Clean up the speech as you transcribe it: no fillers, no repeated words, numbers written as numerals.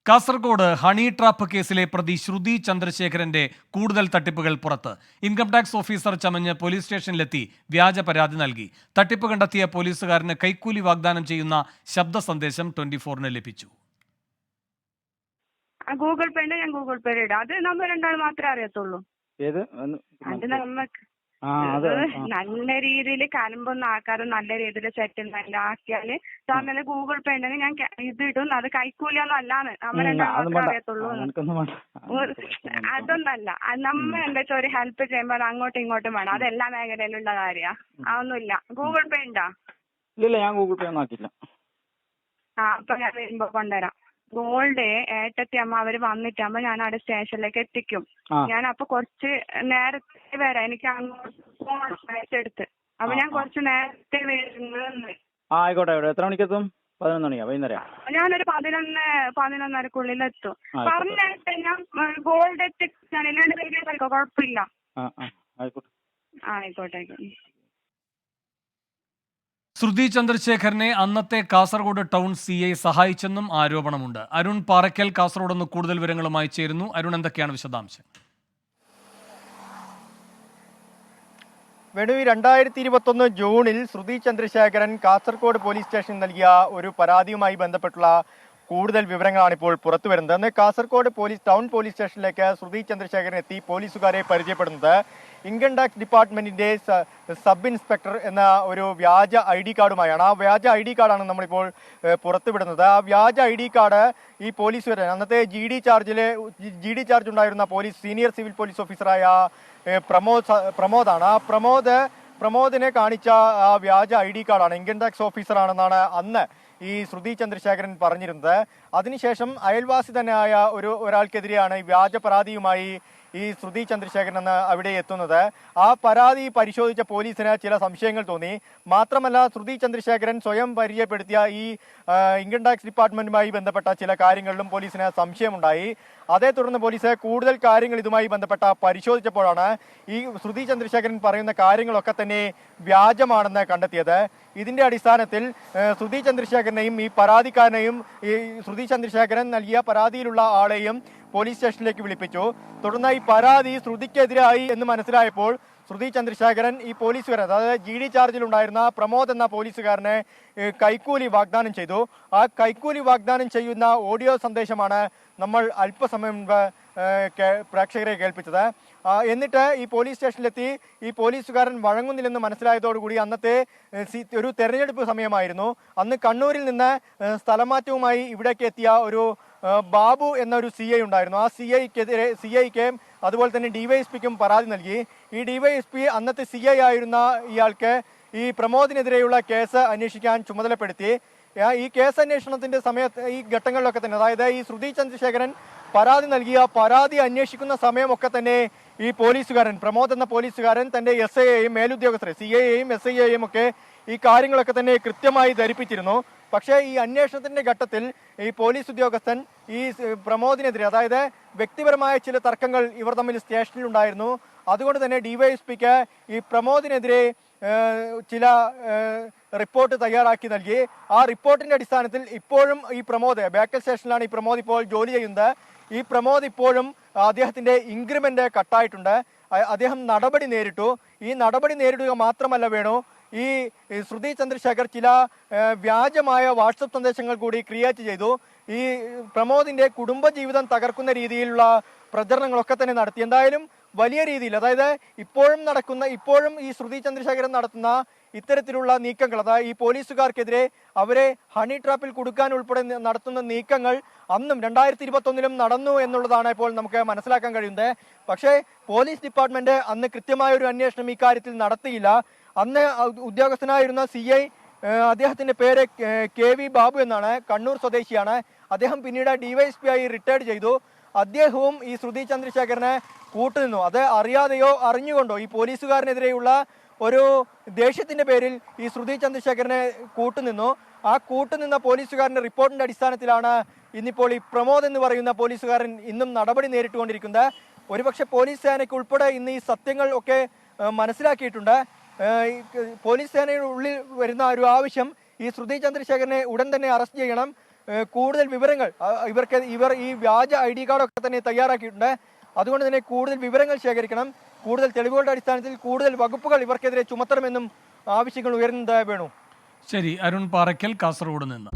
Kasaragod honey trap കേസിലെ പ്രതി ശ്രുതി ചന്ദ്രശേഖരന്റെ കൂടുതൽ തട്ടിപ്പുകൾ പുറത്ത്. ഇൻകം ടാക്സ് ഓഫീസർ ചമഞ്ഞ് പോലീസ് സ്റ്റേഷനിലെത്തി വ്യാജ പരാതി നൽകി. തട്ടിപ്പ് കണ്ടെത്തിയ പോലീസുകാരന് കൈക്കൂലി വാഗ്ദാനം ചെയ്യുന്ന ശബ്ദ സന്ദേശം 24-ന് ലഭിച്ചു. ഗൂഗിൾ പേ ഉണ്ട്, ഞാൻ ഗൂഗിൾ പേ ഇടാം. അത് നമ്മൾ രണ്ടാൾ മാത്രമേ അറിയത്തുള്ളൂ. അത് നമുക്ക് നല്ല രീതിയിൽ കലമ്പൊന്നും ആക്കാതെ നല്ല രീതിയിൽ സെറ്റിൽമെന്റ് ആക്കിയാല് സാറിന് ഗൂഗിൾ പേ ഉണ്ടെങ്കിൽ ഞാൻ ഇത് ഇടും. അത് കൈക്കൂലിയൊന്നും അല്ലാന്ന് നമ്മൾ രണ്ടാൾ അറിയത്തുള്ളൂ. അതൊന്നല്ല, നമ്മൾ എന്താ വെച്ചാൽ ഒരു ഹെൽപ്പ് ചെയ്യുമ്പോൾ അങ്ങോട്ടും ഇങ്ങോട്ടും വേണം. അത് എല്ലാ മേഖലയിലുള്ള കാര്യ. അതൊന്നുമില്ല. ഗൂഗിൾ പേ ഉണ്ടോ? ഇല്ല, ഞാൻ ഗൂഗിൾ പേ ഒന്നും ആക്കില്ല. അപ്പൊ ഞാൻ വരുമ്പോ കൊണ്ടുവരാം. ഗോൾഡ് ഏട്ടത്തി അമ്മ അവര് വന്നിട്ടാകുമ്പോ ഞാൻ അവിടെ സ്റ്റേഷനിലേക്ക് എത്തിക്കും. ഞാൻ അപ്പൊ കുറച്ച് നേരത്തെ വരാം. എനിക്ക് അങ്ങോട്ട് എടുത്ത് അപ്പൊ ഞാൻ കുറച്ച് നേരത്തെ വരുന്നത്. ആയിക്കോട്ടെ. എത്ര മണിക്കെത്തും? 11 മണിയാ വൈകുന്നേരം. ഞാനൊരു 11:30-ക്കുള്ളിൽ എത്തും. പറഞ്ഞിട്ട് ഞാൻ ഗോൾഡ് എത്തിക്കാൻ ഇല്ലാണ്ട് വലിയ കുഴപ്പമില്ല. ആയിക്കോട്ടെ. ശ്രുതി ചന്ദ്രശേഖരനെ അന്നത്തെ കാസർഗോഡ് ടൗൺ CI സഹായിച്ചെന്നും ആരോപണമുണ്ട്. അരുൺ പാറയ്ക്കൽ കാസർഗോഡ് നിന്ന് കൂടുതൽ വിവരങ്ങളുമായി ചേരുന്നു. അരുൺ, എന്തൊക്കെയാണ് വിശദാംശം? വേണു, 2021 ജൂണിൽ ശ്രുതി ചന്ദ്രശേഖരൻ കാസർഗോഡ് പോലീസ് സ്റ്റേഷനിൽ നൽകിയ ഒരു പരാതിയുമായി ബന്ധപ്പെട്ടുള്ള കൂടുതൽ വിവരങ്ങളാണ് ഇപ്പോൾ പുറത്തു വരുന്നത്. അന്ന് കാസർഗോഡ് ടൗൺ പോലീസ് സ്റ്റേഷനിലേക്ക് ശ്രുതി ചന്ദ്രശേഖരൻ എത്തി പോലീസുകാരെ പരിചയപ്പെടുന്നത് ഇൻകം ടാക്സ് ഡിപ്പാർട്ട്മെന്റിന്റെ സബ് ഇൻസ്പെക്ടർ എന്ന ഒരു വ്യാജ ID കാർഡുമായാണ്. ആ വ്യാജ ID കാർഡാണ് നമ്മളിപ്പോൾ പുറത്തുവിടുന്നത്. ആ വ്യാജ ID കാർഡ് ഈ പോലീസുകാരൻ അന്നത്തെ GD ചാർജ് ഉണ്ടായിരുന്ന സീനിയർ സിവിൽ പോലീസ് ഓഫീസറായ പ്രമോദാണ്. ആ പ്രമോദിനെ കാണിച്ച ആ വ്യാജ ID കാർഡാണ്. ഇൻകം ടാക്സ് ഓഫീസറാണെന്നാണ് അന്ന് ഈ ശ്രുതി ചന്ദ്രശേഖരൻ പറഞ്ഞിരുന്നത്. അതിനുശേഷം അയൽവാസി തന്നെയായ ഒരാൾക്കെതിരെയാണ് ഈ വ്യാജ പരാതിയുമായി ഈ ശ്രുതി ചന്ദ്രശേഖരൻ എന്ന് അവിടെ എത്തുന്നത്. ആ പരാതി പരിശോധിച്ച പോലീസിന് ചില സംശയങ്ങൾ തോന്നി. മാത്രമല്ല, ശ്രുതി ചന്ദ്രശേഖരൻ സ്വയം പരിചയപ്പെടുത്തിയ ഈ ഇൻകം ടാക്സ് ഡിപ്പാർട്ട്മെന്റുമായി ബന്ധപ്പെട്ട ചില കാര്യങ്ങളിലും പോലീസിന് സംശയമുണ്ടായി. അതേ തുടർന്ന് പോലീസ് കൂടുതൽ കാര്യങ്ങൾ ഇതുമായി ബന്ധപ്പെട്ട പരിശോധിച്ചപ്പോഴാണ് ഈ ശ്രുതി ചന്ദ്രശേഖരൻ പറയുന്ന കാര്യങ്ങളൊക്കെ തന്നെ വ്യാജമാണെന്ന് കണ്ടെത്തിയത്. ഇതിന്റെ അടിസ്ഥാനത്തിൽ ശ്രുതി ചന്ദ്രശേഖരനെയും ഈ പരാതിക്കാരനെയും ഈ ശ്രുതി ചന്ദ്രശേഖരൻ നൽകിയ പരാതിയിലുള്ള ആളെയും പോലീസ് സ്റ്റേഷനിലേക്ക് വിളിപ്പിച്ചു. തുടർന്ന് ഈ പരാതി ശ്രുതിക്കെതിരായി എന്ന് മനസ്സിലായപ്പോൾ ശ്രുതി ചന്ദ്രശേഖരൻ ഈ പോലീസുകാരൻ, അതായത് GD ചാർജിലുണ്ടായിരുന്ന പ്രമോദ് എന്ന പോലീസുകാരനെ കൈക്കൂലി വാഗ്ദാനം ചെയ്തു. ആ കൈക്കൂലി വാഗ്ദാനം ചെയ്യുന്ന ഓഡിയോ സന്ദേശമാണ് നമ്മൾ അല്പസമയം മുൻപ് പ്രേക്ഷകരെ കേൾപ്പിച്ചത്. എന്നിട്ട് ഈ പോലീസ് സ്റ്റേഷനിലെത്തി ഈ പോലീസുകാരൻ വഴങ്ങുന്നില്ലെന്ന് മനസ്സിലായതോടുകൂടി അന്നത്തെ ഒരു തെരഞ്ഞെടുപ്പ് സമയമായിരുന്നു. അന്ന് കണ്ണൂരിൽ നിന്ന് സ്ഥലമാറ്റവുമായി ഇവിടേക്ക് എത്തിയ ഒരു ബാബു എന്നൊരു CI ഉണ്ടായിരുന്നു. ആ CIക്ക് അതുപോലെ തന്നെ DYSPക്കും പരാതി നൽകി. ഈ DYSP അന്നത്തെ CI ആയിരുന്ന ഇയാൾക്ക് ഈ പ്രമോദിനെതിരെയുള്ള കേസ് അന്വേഷിക്കാൻ ചുമതലപ്പെടുത്തി. ഈ കേസ് അന്വേഷണത്തിന്റെ സമയത്ത് ഈ ഘട്ടങ്ങളിലൊക്കെ തന്നെ, അതായത് ഈ ശ്രുതി ചന്ദ്രശേഖരൻ പരാതി നൽകിയ പരാതി അന്വേഷിക്കുന്ന സമയമൊക്കെ തന്നെ ഈ പോലീസുകാരൻ പ്രമോദ് എന്ന പോലീസുകാരൻ തന്റെ SIയെയും മേലുദ്യോഗസ്ഥരെ CIയെയും SIയെയും ഒക്കെ ഈ കാര്യങ്ങളൊക്കെ തന്നെ കൃത്യമായി ധരിപ്പിച്ചിരുന്നു. പക്ഷേ ഈ അന്വേഷണത്തിന്റെ ഘട്ടത്തിൽ ഈ പോലീസ് ഉദ്യോഗസ്ഥൻ ഈ പ്രമോദിനെതിരെ, അതായത് വ്യക്തിപരമായ ചില തർക്കങ്ങൾ ഇവർ തമ്മിൽ സ്റ്റേഷനിൽ ഉണ്ടായിരുന്നു. അതുകൊണ്ട് തന്നെ DYSPക്ക് ഈ പ്രമോദിനെതിരെ ചില റിപ്പോർട്ട് തയ്യാറാക്കി നൽകി. ആ റിപ്പോർട്ടിന്റെ അടിസ്ഥാനത്തിൽ ഇപ്പോഴും ഈ പ്രമോദ് ബേക്കൽ സ്റ്റേഷനിലാണ് ഈ പ്രമോദ് ഇപ്പോൾ ജോലി ചെയ്യുന്നത്. ഈ പ്രമോദ് ഇപ്പോഴും അദ്ദേഹത്തിന്റെ ഇൻക്രിമെന്റ് കട്ടായിട്ടുണ്ട്. അദ്ദേഹം നടപടി നേരിട്ടു. ഈ നടപടി നേരിടുക മാത്രമല്ല വേണു, ഈ ശ്രുതി ചന്ദ്രശേഖർ ചില വ്യാജമായ വാട്സപ്പ് സന്ദേശങ്ങൾ കൂടി ക്രിയേറ്റ് ചെയ്തു. ഈ പ്രമോദിന്റെ കുടുംബജീവിതം തകർക്കുന്ന രീതിയിലുള്ള പ്രചരണങ്ങളൊക്കെ തന്നെ നടത്തി. എന്തായാലും വലിയ രീതിയിൽ, അതായത് ഇപ്പോഴും ഈ ശ്രുതി ചന്ദ്രശേഖരൻ നടത്തുന്ന ഇത്തരത്തിലുള്ള നീക്കങ്ങൾ, അതായത് ഈ പോലീസുകാർക്കെതിരെ അവരെ ഹണി ട്രാപ്പിൽ കുടുക്കാൻ ഉൾപ്പെടെ നടത്തുന്ന നീക്കങ്ങൾ അന്നും 2021 നടന്നു എന്നുള്ളതാണ് ഇപ്പോൾ നമുക്ക് മനസ്സിലാക്കാൻ കഴിയുന്നത്. പക്ഷേ പോലീസ് ഡിപ്പാർട്ട്മെന്റ് അന്ന് കൃത്യമായ ഒരു അന്വേഷണം ഇക്കാര്യത്തിൽ നടത്തിയില്ല. അന്ന് ഉദ്യോഗസ്ഥനായിരുന്ന CI, അദ്ദേഹത്തിന്റെ പേര് KV ബാബു എന്നാണ്, കണ്ണൂർ സ്വദേശിയാണ്. അദ്ദേഹം പിന്നീട് DYSP ആയി റിട്ടയർഡ് ചെയ്തു. അദ്ദേഹവും ഈ ശ്രുതി ചന്ദ്രശേഖരനെ കൂട്ടുനിന്നു. അത് അറിയാതെയോ അറിഞ്ഞുകൊണ്ടോ ഈ പോലീസുകാരനെതിരെയുള്ള ഒരു ദേഷ്യത്തിന്റെ പേരിൽ ഈ ശ്രുതി ചന്ദ്രശേഖരനെ കൂട്ടുനിന്നു. ആ കൂട്ടുനിന്ന പോലീസുകാരന്റെ റിപ്പോർട്ടിന്റെ അടിസ്ഥാനത്തിലാണ് ഇന്നിപ്പോൾ ഈ പ്രമോദ് എന്ന് പറയുന്ന പോലീസുകാരൻ ഇന്നും നടപടി നേരിട്ടുകൊണ്ടിരിക്കുന്നത്. ഒരുപക്ഷെ പോലീസ് സേനയ്ക്ക് ഉൾപ്പെടെ ഇന്ന് ഈ സത്യങ്ങൾ ഒക്കെ മനസ്സിലാക്കിയിട്ടുണ്ട്. പോലീസ് സേനയുടെ ഉള്ളിൽ വരുന്ന ഒരു ആവശ്യം ഈ ശ്രുതി ചന്ദ്രശേഖരനെ ഉടൻ തന്നെ അറസ്റ്റ് ചെയ്യണം, കൂടുതൽ വിവരങ്ങൾ ഇവർ ഈ വ്യാജ ID കാർഡൊക്കെ തന്നെ തയ്യാറാക്കിയിട്ടുണ്ട്. അതുകൊണ്ട് തന്നെ കൂടുതൽ വിവരങ്ങൾ ശേഖരിക്കണം. കൂടുതൽ തെളിവുകളുടെ അടിസ്ഥാനത്തിൽ കൂടുതൽ വകുപ്പുകൾ ഇവർക്കെതിരെ ചുമത്തണമെന്നും ആവശ്യങ്ങൾ ഉയർന്നതായി വേണു. ശരി, അരുൺ പാറയ്ക്കൽ, കാസർഗോഡ് നിന്ന്.